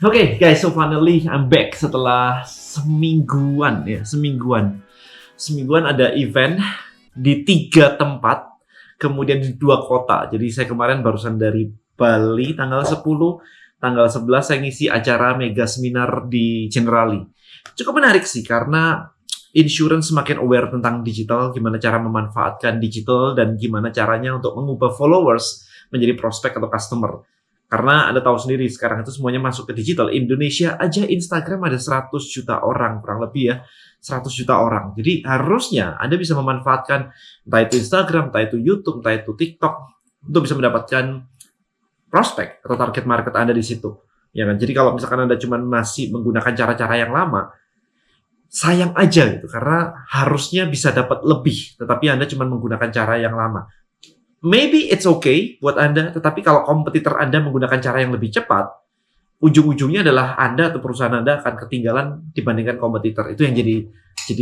Oke, guys, so finally I'm back setelah semingguan ada event di 3 tempat, kemudian di 2 kota. Jadi saya kemarin barusan dari Bali tanggal 10, tanggal 11 saya ngisi acara mega seminar di Generali. Cukup menarik sih karena insurance semakin aware tentang digital, gimana cara memanfaatkan digital dan gimana caranya untuk mengubah followers menjadi prospek atau customer. Karena Anda tahu sendiri sekarang itu semuanya masuk ke digital. Indonesia aja Instagram ada 100 juta orang, kurang lebih ya. 100 juta orang. Jadi harusnya Anda bisa memanfaatkan entah itu Instagram, entah itu YouTube, entah itu TikTok untuk bisa mendapatkan prospek atau target market Anda di situ. Ya kan? Jadi kalau misalkan Anda cuma masih menggunakan cara-cara yang lama, sayang aja gitu. Karena harusnya bisa dapat lebih, tetapi Anda cuma menggunakan cara yang lama. Maybe it's okay buat Anda, tetapi kalau kompetitor Anda menggunakan cara yang lebih cepat, ujung-ujungnya adalah Anda atau perusahaan Anda akan ketinggalan dibandingkan kompetitor. Itu yang jadi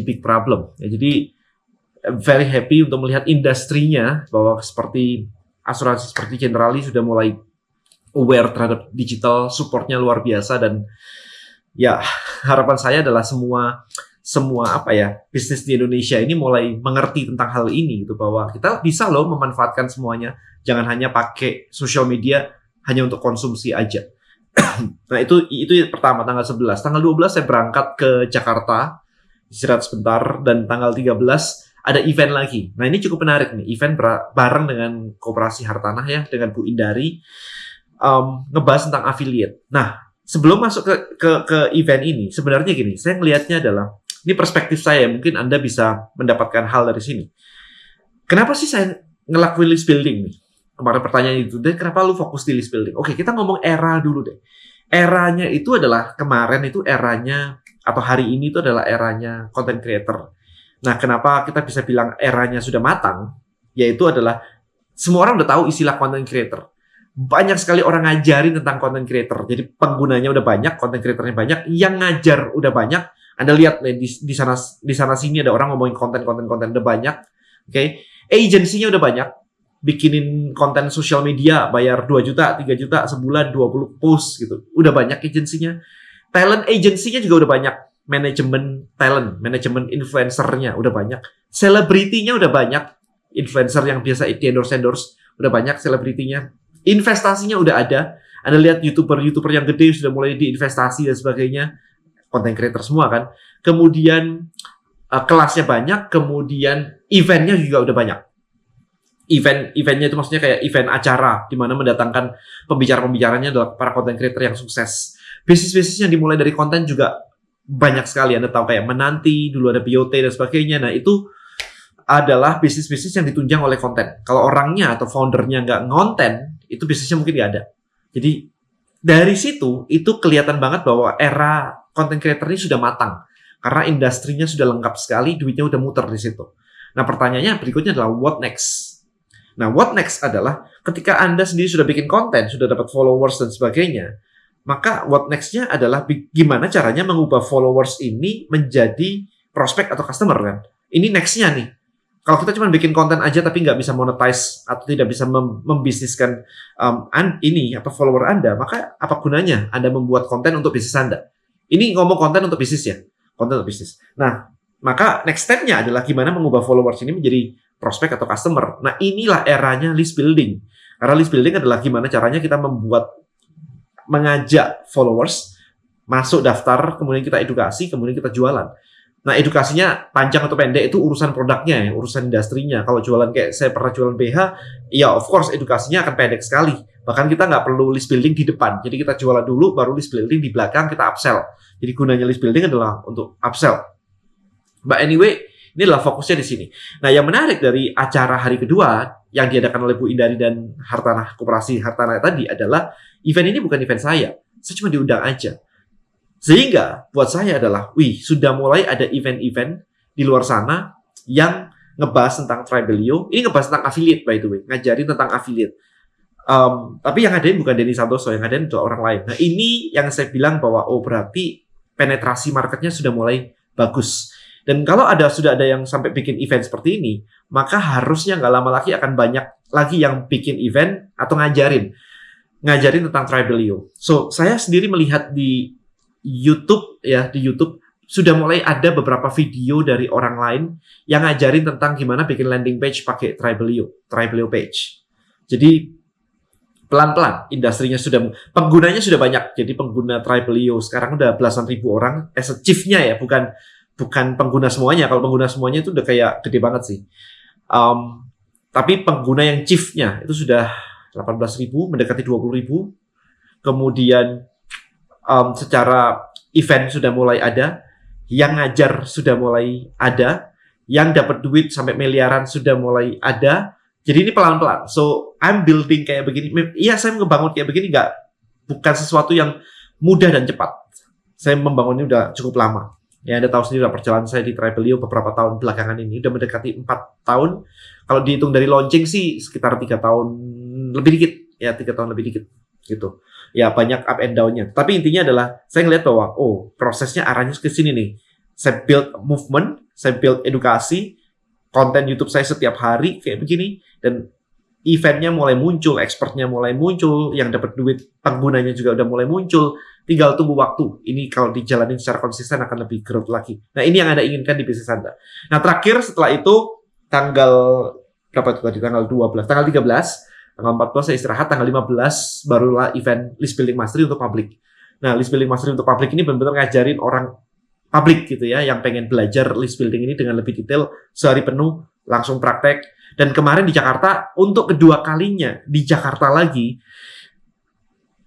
big problem. Ya, jadi very happy untuk melihat industrinya bahwa seperti asuransi seperti Generali sudah mulai aware terhadap digital, supportnya luar biasa, dan ya harapan saya adalah semua bisnis di Indonesia ini mulai mengerti tentang hal ini gitu, bahwa kita bisa loh memanfaatkan semuanya, jangan hanya pakai social media hanya untuk konsumsi aja. Nah itu pertama tanggal 11. Tanggal 12 saya berangkat ke Jakarta, istirahat sebentar, dan tanggal 13 ada event lagi. Nah ini cukup menarik nih, event bareng dengan Koperasi Hartanah ya, dengan Bu Indari, ngebahas tentang affiliate. Nah sebelum masuk ke event ini, sebenarnya gini, saya ngelihatnya adalah, ini perspektif saya, mungkin Anda bisa mendapatkan hal dari sini. Kenapa sih saya ngelakuin list building nih? Kemarin pertanyaan itu, dan kenapa lu fokus di list building? Oke, kita ngomong era dulu deh. Eranya itu adalah, kemarin itu eranya, atau hari ini itu adalah eranya content creator. Nah, kenapa kita bisa bilang eranya sudah matang? Yaitu adalah, semua orang udah tahu istilah content creator. Banyak sekali orang ngajarin tentang content creator. Jadi penggunanya udah banyak, content creatornya banyak, yang ngajar udah banyak. Anda lihat nih di sana sini ada orang ngomongin konten udah banyak. Oke. Agensinya udah banyak. Bikinin konten sosial media bayar 2 juta, 3 juta sebulan, 20 post gitu. Udah banyak agensinya. Talent agensinya juga udah banyak. Manajemen talent, manajemen influencernya udah banyak. Selebritinya udah banyak. Influencer yang biasa di-endorse udah banyak selebritinya. Investasinya udah ada. Anda lihat YouTuber yang gede sudah mulai diinvestasi dan sebagainya. Content creator semua kan. Kemudian kelasnya banyak, kemudian eventnya juga udah banyak. Eventnya itu maksudnya kayak event acara di mana mendatangkan pembicara-pembicaranya adalah para content creator yang sukses. Bisnis-bisnis yang dimulai dari konten juga banyak sekali. Anda tahu kayak Menanti, dulu ada BOT dan sebagainya. Nah, itu adalah bisnis-bisnis yang ditunjang oleh konten. Kalau orangnya atau foundernya nggak ngonten, itu bisnisnya mungkin nggak ada. Jadi dari situ itu kelihatan banget bahwa era content creator ini sudah matang. Karena industrinya sudah lengkap sekali, duitnya udah muter di situ. Nah pertanyaannya berikutnya adalah what next? Nah what next adalah ketika Anda sendiri sudah bikin konten, sudah dapat followers dan sebagainya, maka what next-nya adalah gimana caranya mengubah followers ini menjadi prospek atau customer kan? Ini next-nya nih. Kalau kita cuma bikin konten aja tapi nggak bisa monetize atau tidak bisa membisniskan follower Anda, maka apa gunanya Anda membuat konten untuk bisnis Anda? Ini ngomong konten untuk bisnis ya, konten untuk bisnis. Nah, maka next step-nya adalah gimana mengubah followers ini menjadi prospek atau customer. Nah, inilah eranya list building. Karena list building adalah gimana caranya kita mengajak followers masuk daftar, kemudian kita edukasi, kemudian kita jualan. Nah, edukasinya panjang atau pendek itu urusan produknya ya, urusan industrinya. Kalau jualan kayak saya pernah jualan BH, ya of course edukasinya akan pendek sekali. Bahkan kita nggak perlu list building di depan. Jadi kita jualan dulu, baru list building di belakang kita upsell. Jadi gunanya list building adalah untuk upsell. But anyway, ini adalah fokusnya di sini. Nah, yang menarik dari acara hari kedua yang diadakan oleh Bu Indari dan Koperasi Hartanah tadi adalah event ini bukan event saya. Saya cuma diundang aja. Sehingga buat saya adalah, sudah mulai ada event-event di luar sana yang ngebahas tentang Tribelio. Ini ngebahas tentang affiliate by the way, ngajarin tentang affiliate. Tapi yang ngadain bukan Denny Santoso, yang ngadain itu orang lain. Nah ini yang saya bilang bahwa berarti penetrasi marketnya sudah mulai bagus. Dan kalau sudah ada yang sampai bikin event seperti ini, maka harusnya nggak lama lagi akan banyak lagi yang bikin event atau ngajarin. ngajarin tentang Tribelio. So, saya sendiri melihat di YouTube ya, di YouTube sudah mulai ada beberapa video dari orang lain yang ngajarin tentang gimana bikin landing page pakai Tribelio page. Jadi pelan-pelan industrinya penggunanya sudah banyak. Jadi pengguna Tribelio sekarang udah belasan ribu orang as a chief-nya ya, bukan pengguna semuanya. Kalau pengguna semuanya itu udah kayak gede banget sih. Tapi pengguna yang chief-nya itu sudah 18.000, mendekati 20.000. Kemudian secara event sudah mulai ada, yang ngajar sudah mulai ada, yang dapat duit sampai miliaran sudah mulai ada. Jadi ini pelan-pelan. So, I'm building kayak begini. Iya, saya ngebangun kayak begini bukan sesuatu yang mudah dan cepat. Saya membangunnya udah cukup lama. Ya, Anda tahu sendiri perjalanan saya di Tribelio beberapa tahun belakangan ini. Udah mendekati 4 tahun. Kalau dihitung dari launching sih sekitar 3 tahun lebih dikit. Ya, 3 tahun lebih dikit. Gitu. Ya, banyak up and down-nya. Tapi intinya adalah, saya ngeliat bahwa, prosesnya arahnya ke sini nih. Saya build movement, saya build edukasi, konten YouTube saya setiap hari kayak begini. Dan eventnya mulai muncul, expertnya mulai muncul, yang dapat duit penggunanya juga udah mulai muncul. Tinggal tunggu waktu. Ini kalau dijalanin secara konsisten akan lebih growth lagi. Nah, ini yang Anda inginkan di bisnis Anda. Nah, terakhir setelah itu tanggal berapa itu tadi? Tanggal 12, tanggal 13, tanggal 14 saya istirahat, tanggal 15 barulah event List Building Mastery untuk publik. Nah, List Building Mastery untuk publik ini benar-benar ngajarin orang publik gitu ya, yang pengen belajar list building ini dengan lebih detail, sehari penuh, langsung praktek. Dan kemarin di Jakarta, untuk kedua kalinya di Jakarta lagi,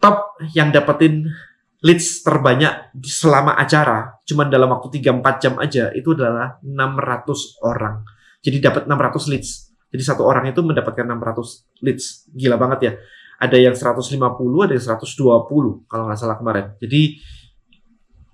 top yang dapetin leads terbanyak selama acara, cuma dalam waktu 3-4 jam aja, itu adalah 600 orang. Jadi dapat 600 leads. Jadi satu orang itu mendapatkan 600 leads. Gila banget ya. Ada yang 150, ada yang 120 kalau nggak salah kemarin. Jadi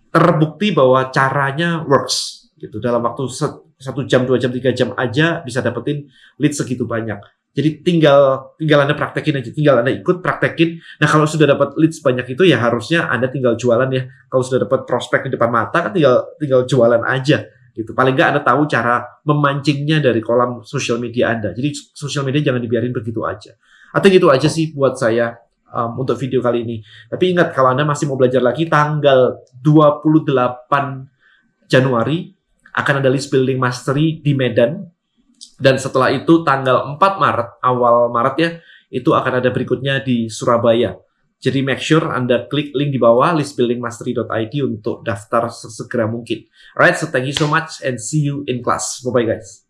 terbukti bahwa caranya works. Gitu. Dalam waktu 1 jam, 2 jam, 3 jam aja bisa dapetin lead segitu banyak. Jadi tinggal Anda praktekin aja, tinggal Anda ikut praktekin. Nah, kalau sudah dapat lead sebanyak itu ya harusnya Anda tinggal jualan ya. Kalau sudah dapat prospek di depan mata kan tinggal jualan aja gitu. Paling nggak Anda tahu cara memancingnya dari kolam sosial media Anda. Jadi sosial media jangan dibiarin begitu aja. Atau gitu aja sih buat saya untuk video kali ini. Tapi ingat, kalau Anda masih mau belajar lagi, tanggal 28 Januari akan ada List Building Mastery di Medan. Dan setelah itu tanggal 4 Maret, awal Maret ya, itu akan ada berikutnya di Surabaya. Jadi make sure Anda klik link di bawah listbuildingmastery.id untuk daftar sesegera mungkin. Alright, so thank you so much and see you in class. Bye-bye guys.